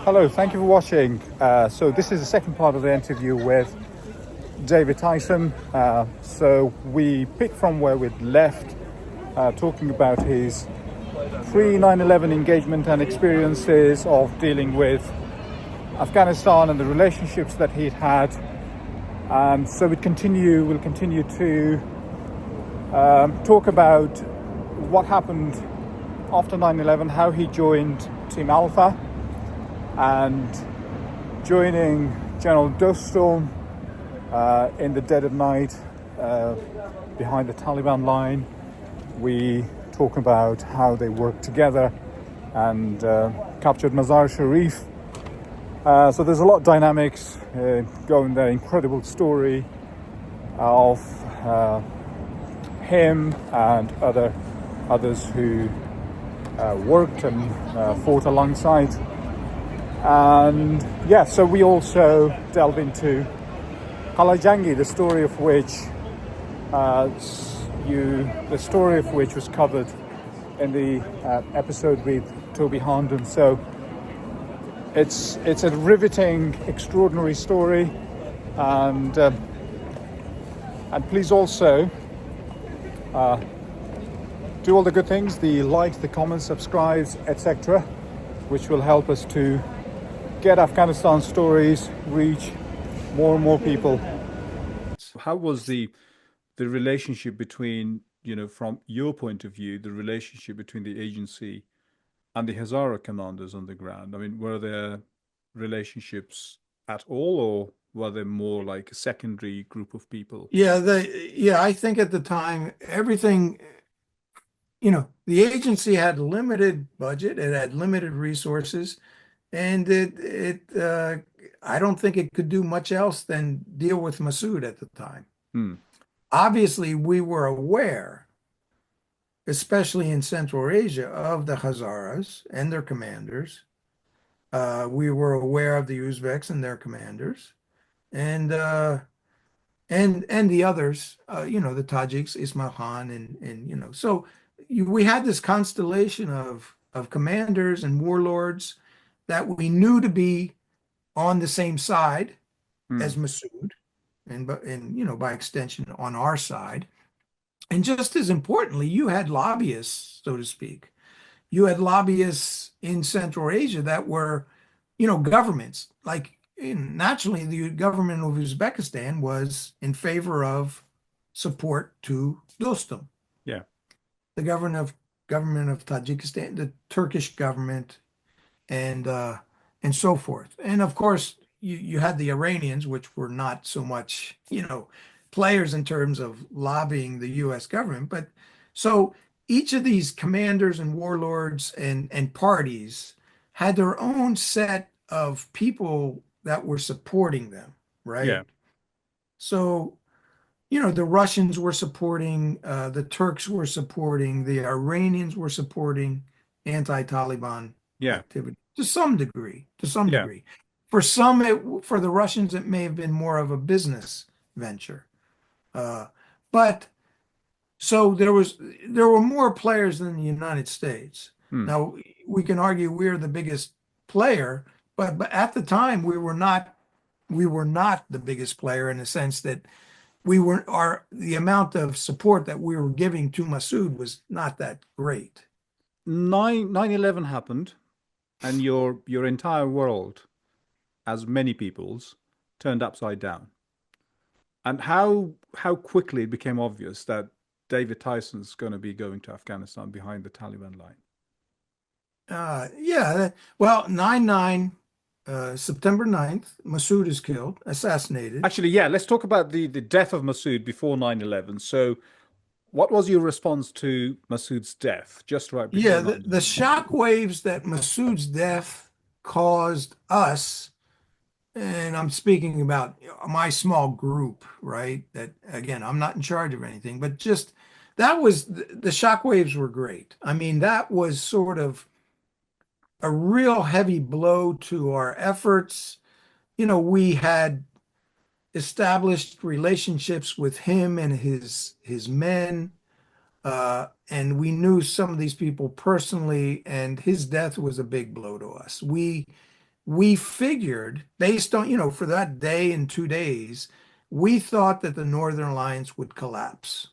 Hello, thank you for watching. So this is the second part of the interview with David Tyson. So we picked from where we'd left, talking about his pre-9/11 engagement and experiences of dealing with Afghanistan and the relationships that he'd had. And so we'll continue to talk about what happened after 9/11, how he joined Team Alpha, and joining General Dostum in the dead of night behind the Taliban line. We talk about how they worked together and captured Mazar-i-Sharif. So there's a lot of dynamics going there. Incredible story of him and others who worked and fought alongside. And yeah, so we also delve into Qala-i-Jangi, the story of which was covered in the episode with Toby Harnden. So it's a riveting, extraordinary story, and please also do all the good things: the likes, the comments, subscribes, etc., which will help us to get Afghanistan stories reach more and more people. So how was the relationship between, from your point of view, the relationship between the agency and the Hazara commanders on the ground? I mean, were there relationships at all, or were they more like a secondary group of people? I think at the time, everything, the agency had limited budget, it had limited resources, and I don't think it could do much else than deal with Massoud at the time. Obviously, we were aware, especially in Central Asia, of the Hazaras and their commanders. We were aware of the Uzbeks and their commanders, and the others, the Tajiks, Ismail Khan, and so we had this constellation of commanders and warlords that we knew to be on the same side as Massoud, and by extension on our side. And just as importantly, you had lobbyists, so to speak. You had lobbyists in Central Asia that were, governments. Like, naturally, the government of Uzbekistan was in favor of support to Dostum. Yeah. The government of Tajikistan, the Turkish government, and so forth. And of course, you had the Iranians, which were not so much, players in terms of lobbying the U.S. government. But so each of these commanders and warlords and parties had their own set of people that were supporting them, right? Yeah. So, the Russians were supporting, the Turks were supporting, the Iranians were supporting anti-Taliban activity to some degree. For some, for the Russians, it may have been more of a business venture. But so there were more players than the United States. Now, we can argue we're the biggest player, but at the time we were not the biggest player, in the sense that the amount of support that we were giving to Massoud was not that great. 9/11 happened, and your entire world, as many people's, turned upside down. And how quickly it became obvious that David Tyson's going to be going to Afghanistan behind the Taliban line. Well, 9/9, September 9th, Massoud is killed, assassinated. Actually, yeah, let's talk about the death of Massoud before 9/11. So what was your response to Massoud's death just right before 9/11? The shock waves that Massoud's death caused us, and I'm speaking about my small group, right? That, again, I'm not in charge of anything, but just that was, the shock waves were great. I mean, that was sort of a real heavy blow to our efforts. We had established relationships with him and his men, and we knew some of these people personally, and his death was a big blow to us. We we figured, based on, for that day and 2 days, we thought that the Northern Alliance would collapse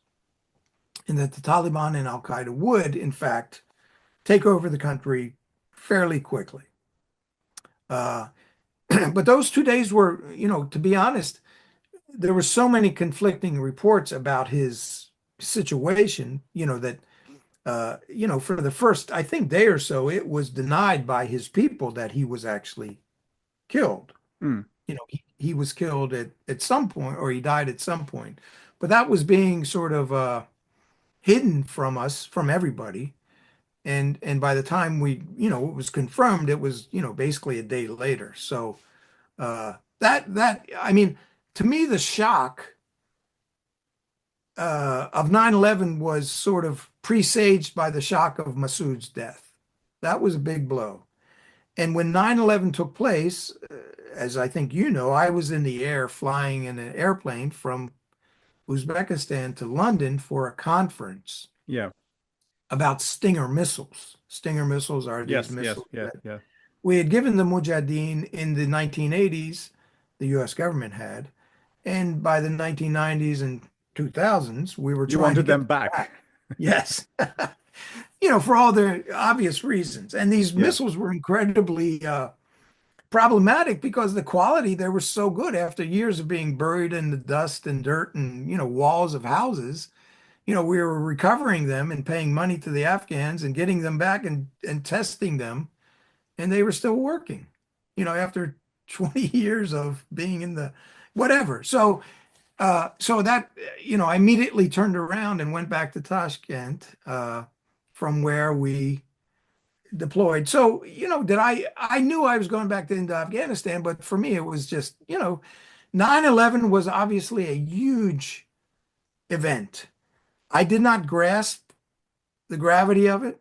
and that the Taliban and al-Qaeda would, in fact, take over the country fairly quickly. Uh, but those 2 days were, to be honest, there were so many conflicting reports about his situation, that, for the first, I think, day or so, it was denied by his people that he was actually killed. Mm. He was killed at some point, or he died at some point. But that was being sort of hidden from us, from everybody. And by the time it was confirmed, it was, basically a day later. So I mean, to me, the shock of 9/11 was sort of presaged by the shock of Massoud's death. That was a big blow. And when 9/11 took place, as I think you know, I was in the air flying in an airplane from Uzbekistan to London for a conference Yeah. about Stinger missiles. Stinger missiles are these Yes. Yes. missiles Yeah. that Yeah. we had given the Mujahideen in the 1980s, the US government had. And by the 1990s and 2000s, we were You trying to wanted get them them back. back. Yes. For all the obvious reasons. And these Yeah. missiles were incredibly problematic because the quality they were so good after years of being buried in the dust and dirt and walls of houses. We were recovering them and paying money to the Afghans and getting them back and testing them, and they were still working, after 20 years of being in the whatever. So that, I immediately turned around and went back to Tashkent, from where we deployed. So, that I knew I was going back into Afghanistan, but for me, it was just, 9/11 was obviously a huge event. I did not grasp the gravity of it.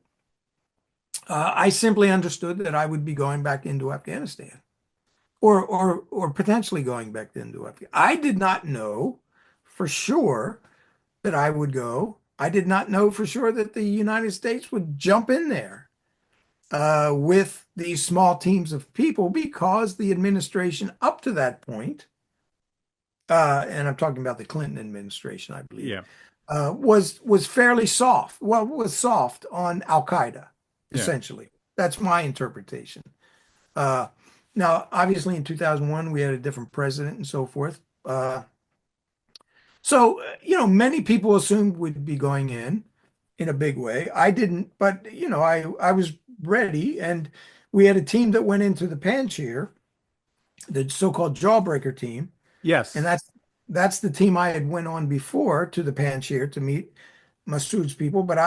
I simply understood that I would be going back into Afghanistan, or potentially going back into Afghanistan. I did not know for sure that I would go. I did not know for sure that the United States would jump in there with these small teams of people, because the administration up to that point, and I'm talking about the Clinton administration, I believe, Yeah. was fairly soft. Well, was soft on Al-Qaeda, Yeah. essentially. That's my interpretation. Uh, Now, obviously, in 2001, we had a different president and so forth. So, many people assumed we'd be going in a big way. I didn't, but, I was ready. And we had a team that went into the Panjshir, the so-called Jawbreaker team. And Yes. that's the team I had went on before to the Panjshir to meet Massoud's people. But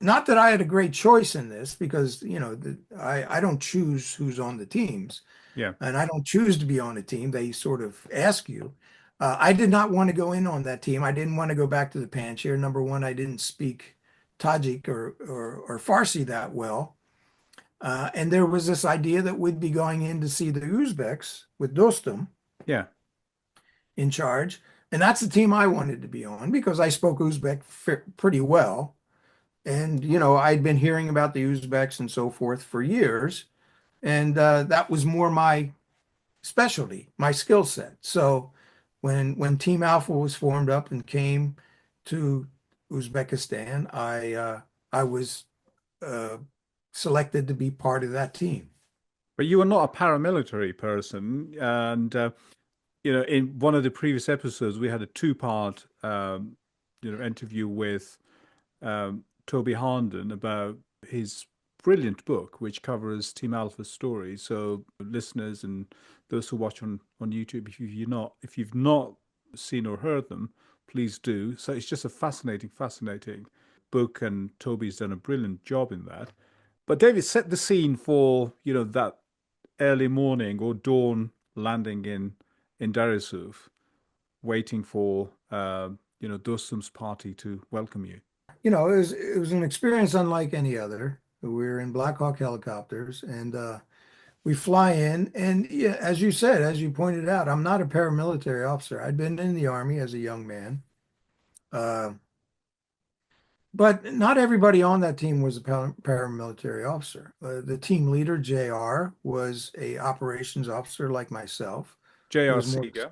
not that I had a great choice in this, because, I don't choose who's on the teams, Yeah. and I don't choose to be on a team. They sort of ask you. I did not want to go in on that team. I didn't want to go back to the Panjshir. Number one, I didn't speak Tajik or Farsi that well. And there was this idea that we'd be going in to see the Uzbeks with Dostum Yeah. in charge. And that's the team I wanted to be on, because I spoke Uzbek pretty well. And, I'd been hearing about the Uzbeks and so forth for years. And that was more my specialty, my skill set. So when Team Alpha was formed up and came to Uzbekistan, I was uh, selected to be part of that team. But you are not a paramilitary person, and in one of the previous episodes, we had a two-part, interview with Toby Harnden about his brilliant book, which covers Team Alpha's story. So listeners and those who watch on YouTube, if you've not seen or heard them, please do. So it's just a fascinating book, and Toby's done a brilliant job in that. But David, set the scene for that early morning or dawn landing in Dar es Salaam, waiting for Dostum's party to welcome you. It was an experience unlike any other. We were in Black Hawk helicopters, and we fly in. And yeah, as you said, as you pointed out, I'm not a paramilitary officer. I'd been in the Army as a young man. Uh, But not everybody on that team was a paramilitary officer. The team leader, JR, was a operations officer like myself. He was more, JRC, yeah.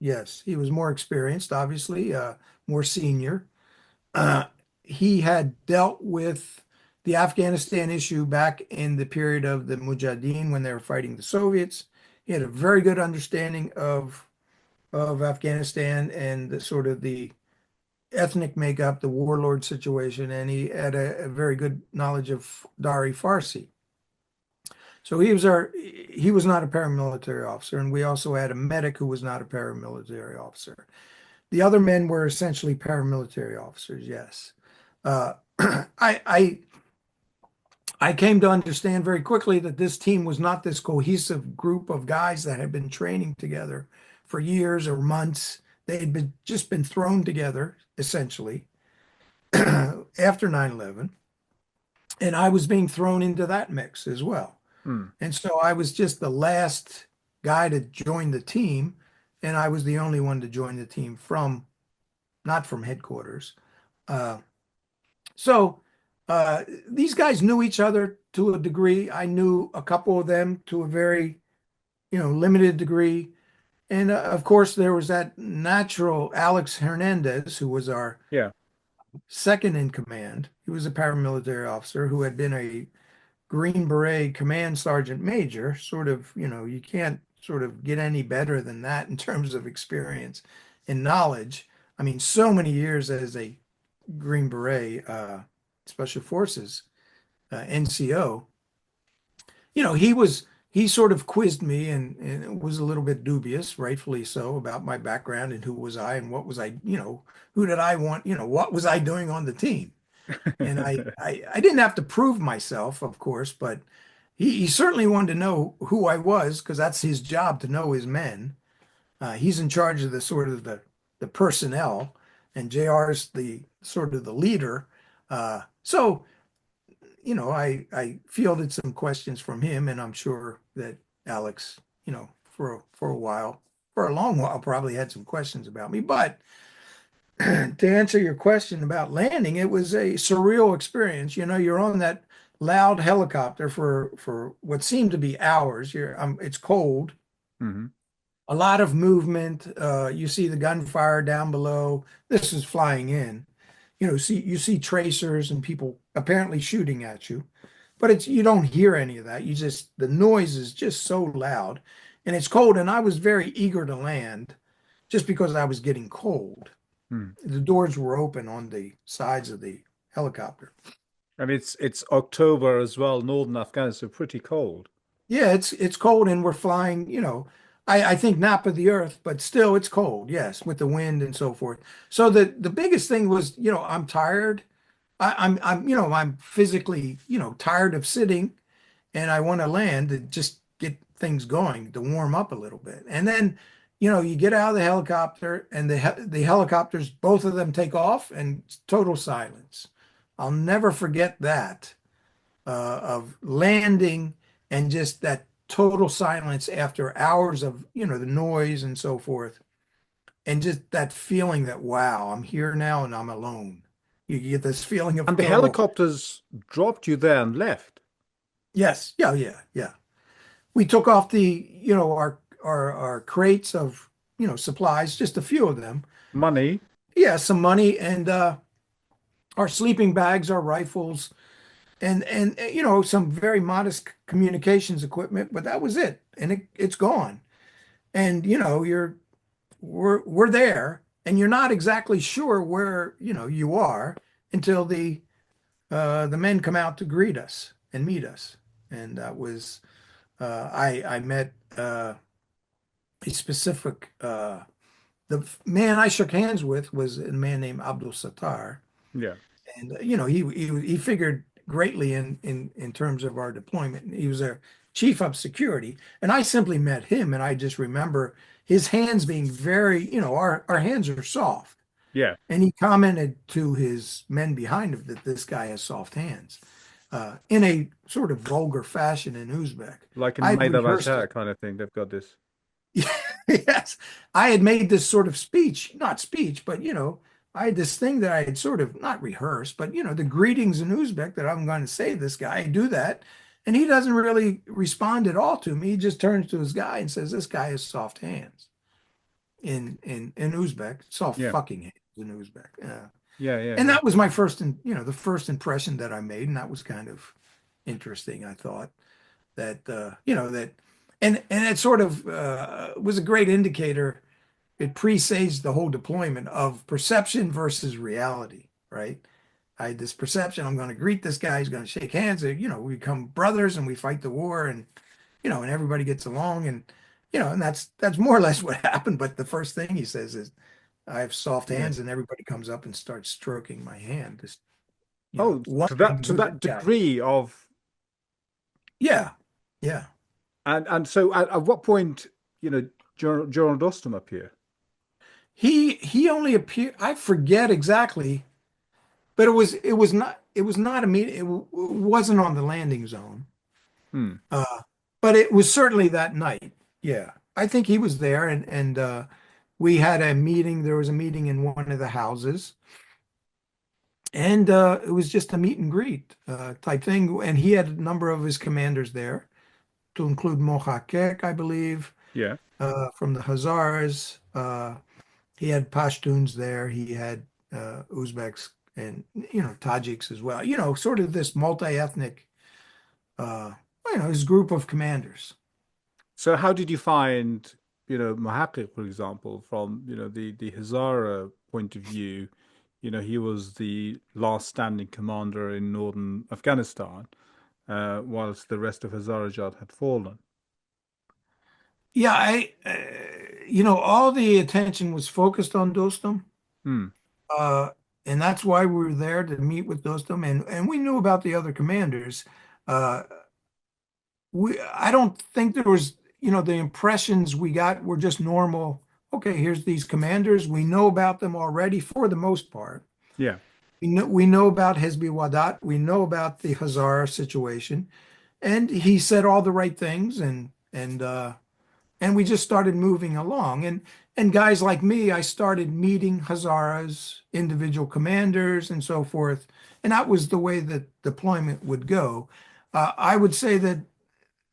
yes, he was more experienced, obviously, more senior. Uh, he had dealt with the Afghanistan issue back in the period of the Mujahideen when they were fighting the Soviets. He had a very good understanding of Afghanistan and the sort of the ethnic makeup, the warlord situation, and he had a very good knowledge of Dari Farsi. So he was not a paramilitary officer, and we also had a medic who was not a paramilitary officer. The other men were essentially paramilitary officers, yes. I I came to understand very quickly that this team was not this cohesive group of guys that had been training together for years or months. They had just been thrown together, essentially, after 9/11. And I was being thrown into that mix as well. Hmm. And so I was just the last guy to join the team. And I was the only one to join the team not from headquarters. Uh, so these guys knew each other to a degree. I knew a couple of them to a very, limited degree. And of course, there was that natural Alex Hernandez, who was our Yeah. second in command. He was a paramilitary officer who had been a Green Beret command sergeant major. Sort of, you can't sort of get any better than that in terms of experience and knowledge. I mean, so many years as a Green Beret, Special Forces, NCO. He sort of quizzed me and was a little bit dubious, rightfully so, about my background and who was I and what was I, who did I want, what was I doing on the team? And I didn't have to prove myself, of course, but he certainly wanted to know who I was because that's his job to know his men. He's in charge of the sort of the personnel, and JR's the sort of the leader. So I fielded some questions from him, and I'm sure that Alex, for a while, for a long while, probably had some questions about me. But to answer your question about landing, it was a surreal experience. You're on that loud helicopter for what seemed to be hours. It's cold, Hmm. a lot of movement. You see the gunfire down below. This is flying in. You see tracers and people apparently shooting at you, but you don't hear any of that. The noise is just so loud, and it's cold. And I was very eager to land, just because I was getting cold. Hmm. The doors were open on the sides of the helicopter. And it's October as well, northern Afghanistan, so pretty cold. Yeah, it's cold, and we're flying. I think nap of the earth, but still it's cold. Yes, with the wind and so forth. So the biggest thing was, I'm tired. I'm physically, tired of sitting, and I want to land to just get things going to warm up a little bit. And then, you get out of the helicopter, and the helicopters, both of them take off, and total silence. I'll never forget that, of landing and just that total silence after hours of, the noise and so forth, and just that feeling that, wow, I'm here now and I'm alone. You get this feeling of And the total. helicopters dropped you there and left. Yes, yeah, yeah, yeah. We took off our crates of, supplies, just a few of them. Money. Yeah, some money and our sleeping bags, our rifles, and some very modest communications equipment, but that was it. And it's gone. And we're there, and you're not exactly sure where, you are until the men come out to greet us and meet us. And that was I met a specific the man I shook hands with was a man named Abdul Sattar. Yeah. And he figured greatly in terms of our deployment. He was a chief of security, and I simply met him, and I just remember his hands being very, our hands are soft. Yeah. And he commented to his men behind him that this guy has soft hands, in a sort of vulgar fashion in Uzbek. Like in I had Mazar rehearsed Sharif it. kind of thing. They've got this. Yes, I had made this sort of speech, not speech, but I had this thing that I had sort of not rehearsed, but the greetings in Uzbek that I'm going to say to this guy. I do that, and he doesn't really respond at all to me. He just turns to his guy and says, "This guy has soft hands." In Uzbek, soft Yeah. fucking hands in Uzbek. Yeah. Yeah. Yeah. And Yeah. that was my first, the first impression that I made, and that was kind of interesting. I thought that, and it sort of was a great indicator. It presaged the whole deployment of perception versus reality, right? I had this perception, I'm going to greet this guy, he's going to shake hands, we become brothers and we fight the war, and everybody gets along, and that's more or less what happened. But the first thing he says is, I have soft Yeah. hands, and everybody comes up and starts stroking my hand, just Oh, wondering to who this that guy. degree of, Yeah, yeah. and so at what point, General Dostum appear? He only appeared. I forget exactly, but it was not immediate. It wasn't on the landing zone. Hmm. But it was certainly that night. Yeah, I think he was there, and we had a meeting. There was a meeting in one of the houses, and it was just a meet and greet type thing. And he had a number of his commanders there, to include Mohakek, I believe, Yeah. from the Hazars. He had Pashtuns there. He had Uzbeks and Tajiks as well. Sort of this multi-ethnic, his group of commanders. So how did you find, Mohaqiq, for example, from, the Hazara point of view? He was the last standing commander in northern Afghanistan, whilst the rest of Hazarajat had fallen. Yeah, all the attention was focused on Dostum. Hmm. Uh, and that's why we were there to meet with Dostum, and we knew about the other commanders. Uh, I don't think there was, the impressions we got were just normal. Okay, here's these commanders. We know about them already for the most part. Yeah. We know about Hezbi Wadat. We know about the Hazara situation, and he said all the right things, and we just started moving along. And guys like me, I started meeting Hazaras, individual commanders, and so forth. And that was the way that deployment would go. I would say that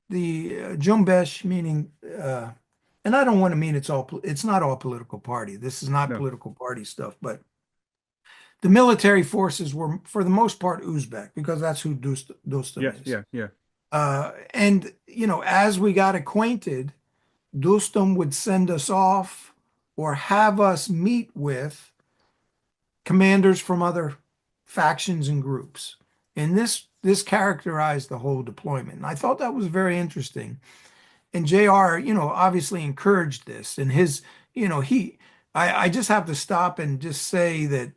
the Jumbesh, meaning, and I don't want to mean it's not all political party. This is not No. political party stuff, but the military forces were, for the most part, Uzbek, because that's who Yeah. Dostum is. Yeah. Yeah. And, as we got acquainted, Dostum would send us off or have us meet with commanders from other factions and groups. And this characterized the whole deployment. And I thought that was very interesting. And JR, obviously encouraged this. And I just have to stop and just say that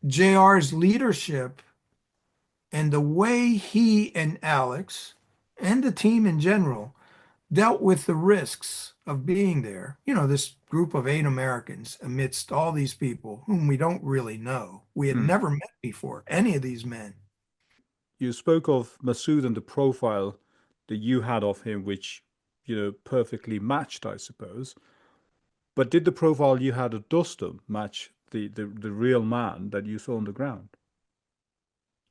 JR's leadership and the way he and Alex and the team in general dealt with the risks of being there. This group of 8 Americans amidst all these people whom we don't really know. We had Hmm. never met before, any of these men. You spoke of Massoud and the profile that you had of him, which, perfectly matched, I suppose. But did the profile you had of Dostum match the real man that you saw on the ground?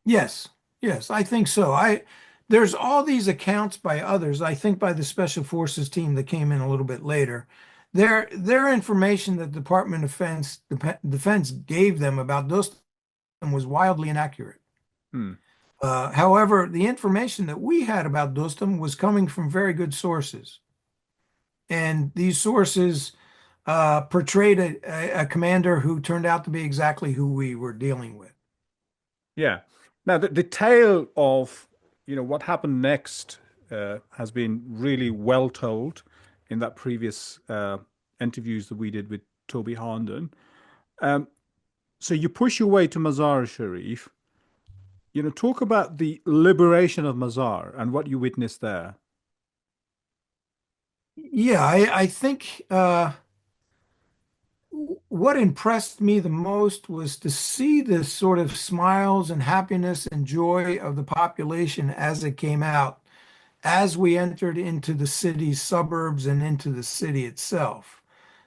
Yes, yes, I think so. There's all these accounts by others, I think by the Special Forces team that came in a little bit later. Their information that the Department of Defense gave them about Dostum was wildly inaccurate. Hmm. However, the information that we had about Dostum was coming from very good sources. And these sources portrayed a commander who turned out to be exactly who we were dealing with. Yeah. Now, the tale of, what happened next has been really well told in that previous interviews that we did with Toby Harnden. Um, so you push your way to Mazar-i-Sharif. Talk about the liberation of Mazar and what you witnessed there. Yeah, I think what impressed me the most was to see the sort of smiles and happiness and joy of the population as it came out, as we entered into the city's suburbs and into the city itself.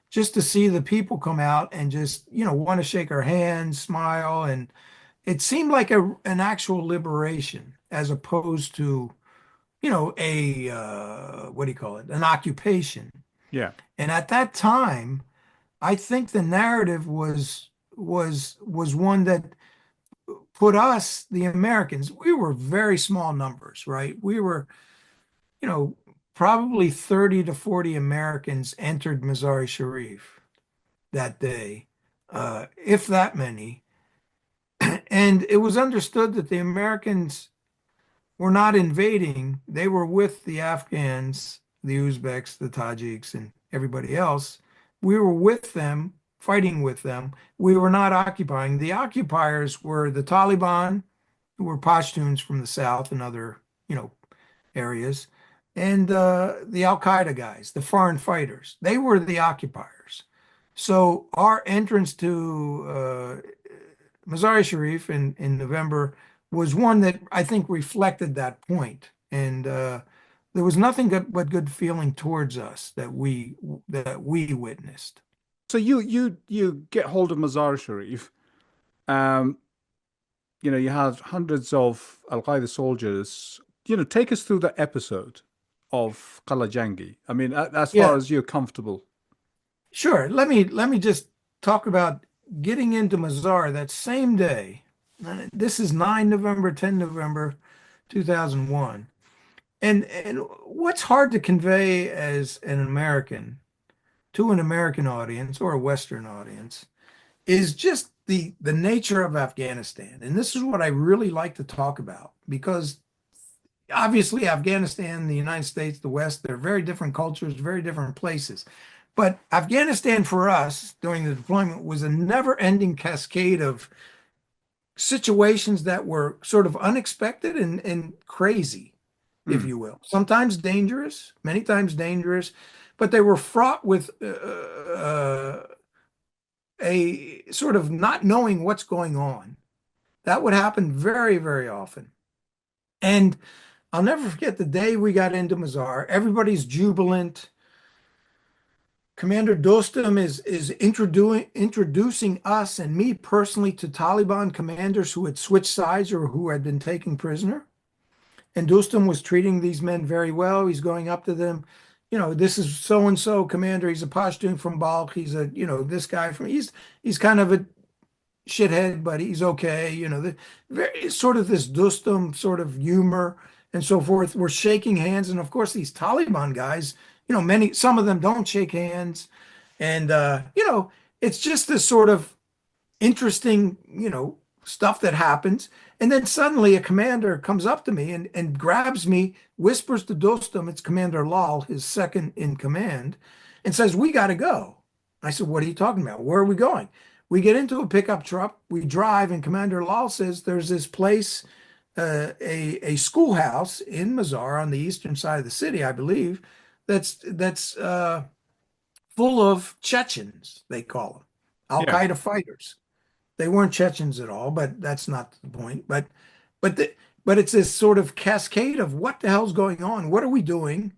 just to see the people come out and just, want to shake our hands, smile. And it seemed like an actual liberation as opposed to, what do you call it? An occupation. Yeah. And at that time, I think the narrative was one that put us, the Americans, we were very small numbers, right? We were, you know, probably 30 to 40 Americans entered Mazar-i-Sharif that day, if that many. And it was understood that the Americans were not invading. They were with the Afghans, the Uzbeks, the Tajiks, and everybody else. We were with them, fighting with them. We were not occupying. The occupiers were the Taliban, who were Pashtuns from the south and other, areas, and the Al-Qaeda guys, the foreign fighters. They were the occupiers. So our entrance to Mazar-i-Sharif in November was one that I think reflected that point. And there was nothing but good feeling towards us that we witnessed. So you get hold of Mazar Sharif. Um, you had hundreds of Al-Qaeda soldiers. Take us through the episode of Qala-i-Jangi. I mean, as far Yeah, as you're comfortable. sure. Let me just talk about getting into Mazar that same day. This is 9 November, 10 November 2001. And what's hard to convey as an American to an American audience or a Western audience is just the nature of Afghanistan. And this is what I really like to talk about because obviously Afghanistan, the United States, the West, they're very different cultures, very different places. But Afghanistan for us during the deployment was a never-ending cascade of situations that were sort of unexpected and crazy, if Mm, you will. Sometimes dangerous, many times dangerous, but they were fraught with a sort of not knowing what's going on. That would happen very, very often. And I'll never forget the day we got into Mazar. Everybody's jubilant. Commander Dostum is introducing us and me personally to Taliban commanders who had switched sides or who had been taken prisoner. And Dostum was treating these men very well. He's going up to them, this is so and so commander. He's a Pashtun from Balkh. He's this guy from he's kind of a shithead, but he's okay. Very sort of this Dostum sort of humor and so forth. We're shaking hands, and of course these Taliban guys, some of them don't shake hands, and it's just this sort of interesting, stuff that happens. And then suddenly a commander comes up to me and grabs me, whispers to Dostum, it's Commander Lal, his second in command, and says, "We got to go." I said, "What are you talking about? Where are we going?" We get into a pickup truck, we drive, and Commander Lal says there's this place, a schoolhouse in Mazar on the eastern side of the city, I believe, that's full of Chechens, they call them, yeah. Al-Qaeda fighters. They weren't Chechens at all, but that's not the point. But the, but it's this sort of cascade of what the hell's going on? What are we doing?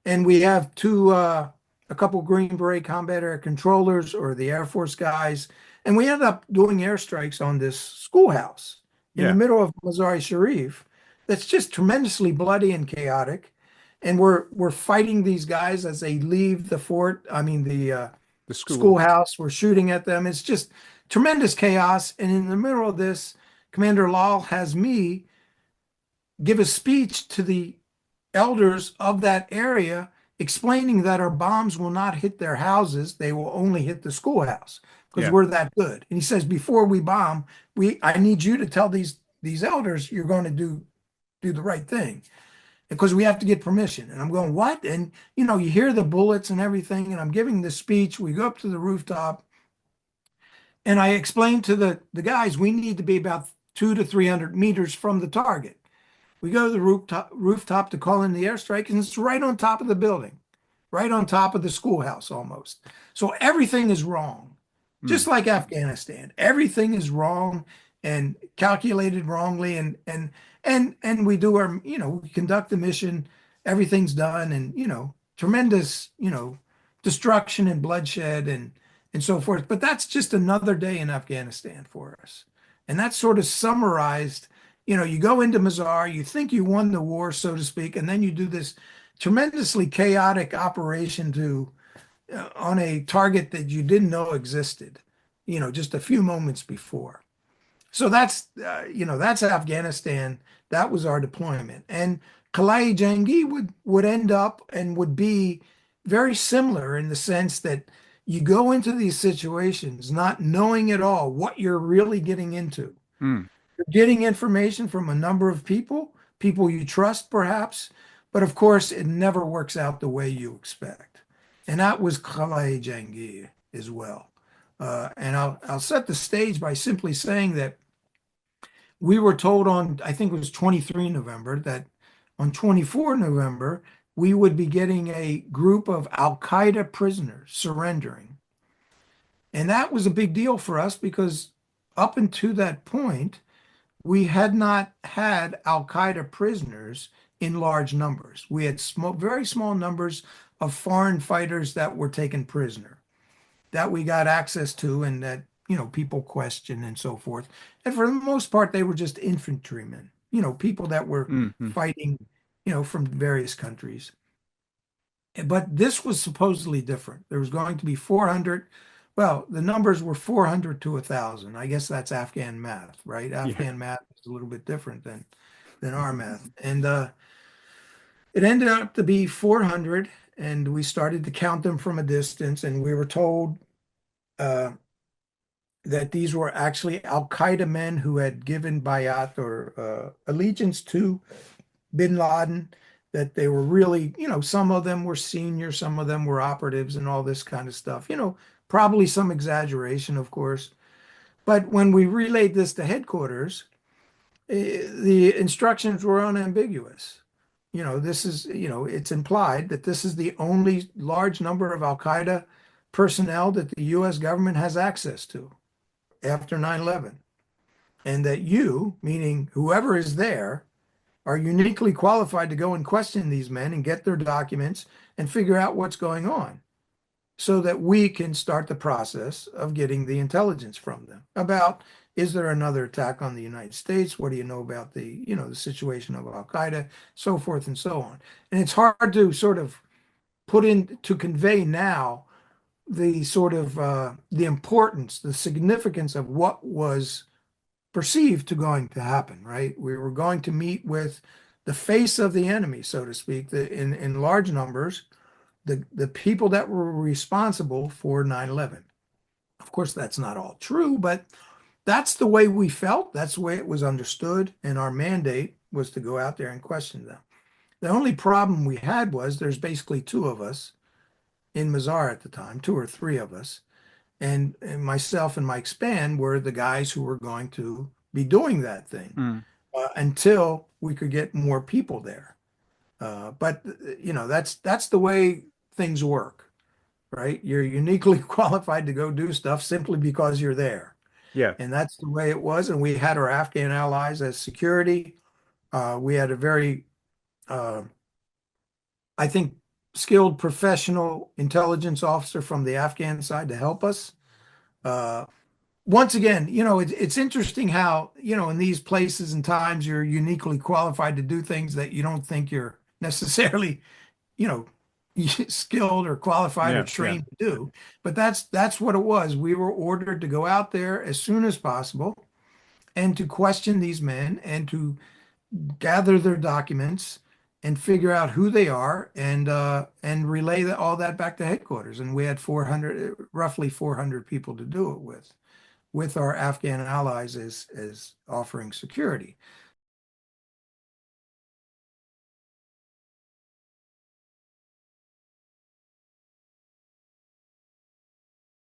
And we have a couple Green Beret combat air controllers or the Air Force guys, and we end up doing airstrikes on this schoolhouse in the Yeah. middle of Mazar-i-Sharif. That's just tremendously bloody and chaotic. And we're fighting these guys as they leave the fort. I mean the The school. schoolhouse. We're shooting at them. It's just tremendous chaos. And in the middle of this, Commander Lal has me give a speech to the elders of that area explaining that our bombs will not hit their houses, they will only hit the schoolhouse because Yeah. we're that good. And he says, before we bomb, I need you to tell these elders you're going to do the right thing because we have to get permission. And I'm going, what? And you hear the bullets and everything, and I'm giving the speech. We go up to the rooftop, and I explain to the guys we need to be about 200 to 300 meters from the target. We go to the rooftop to call in the airstrike, and it's right on top of the building, right on top of the schoolhouse almost. So everything is wrong, Mm, just like Afghanistan. Everything is wrong and calculated wrongly, and we do we conduct the mission. Everything's done, and tremendous, destruction and bloodshed and so forth. But that's just another day in Afghanistan for us. And that sort of summarized, you go into Mazar, you think you won the war, so to speak, and then you do this tremendously chaotic operation to on a target that you didn't know existed, just a few moments before. So that's Afghanistan. That was our deployment. And Qala-i-Jangi would end up and would be very similar in the sense that you go into these situations not knowing at all what you're really getting into. Mm. You're getting information from a number of people you trust perhaps, but of course it never works out the way you expect. And that was Qala-i-Jangi as well. And I'll set the stage by simply saying that we were told on, I think it was 23 November, that on 24 November, we would be getting a group of al-Qaeda prisoners surrendering. And that was a big deal for us because up until that point, we had not had al-Qaeda prisoners in large numbers. We had very small numbers of foreign fighters that were taken prisoner that we got access to and that people question and so forth. And for the most part, they were just infantrymen, people that were Mm-hmm. fighting, from various countries. But this was supposedly different. There was going to be 400. Well, the numbers were 400 to 1,000. I guess that's Afghan math, right? Yeah. Afghan math is a little bit different than our math. And it ended up to be 400, and we started to count them from a distance, and we were told that these were actually al-Qaeda men who had given bayat or allegiance to bin Laden, that they were really, some of them were senior, some of them were operatives and all this kind of stuff. Probably some exaggeration, of course. But when we relayed this to headquarters, the instructions were unambiguous. This is, it's implied that this is the only large number of al-Qaeda personnel that the U.S. government has access to after 9/11, and that you, meaning whoever is there, are uniquely qualified to go and question these men and get their documents and figure out what's going on so that we can start the process of getting the intelligence from them about, is there another attack on the United States? What do you know about the situation of al-Qaeda, so forth and so on. And it's hard to sort of put in to convey now the sort of the importance, the significance of what was perceived to going to happen, right? We were going to meet with the face of the enemy, so to speak, in large numbers, the people that were responsible for 9/11. Of course, that's not all true, but that's the way we felt. That's the way it was understood. And our mandate was to go out there and question them. The only problem we had was there's basically two of us in Mazar at the time, two or three of us. And myself and Mike Spann were the guys who were going to be doing that thing Mm. until we could get more people there. But that's the way things work, right? You're uniquely qualified to go do stuff simply because you're there. Yeah. And that's the way it was. And we had our Afghan allies as security. We had a very, I think, skilled professional intelligence officer from the Afghan side to help us. Once again, it's interesting how, in these places and times, you're uniquely qualified to do things that you don't think you're necessarily, you know, skilled or qualified or Yeah. Yeah. trained to do. But that's what it was. We were ordered to go out there as soon as possible and to question these men and to gather their documents and figure out who they are and relay all that back to headquarters. And we had roughly 400 people to do it with our Afghan allies as offering security.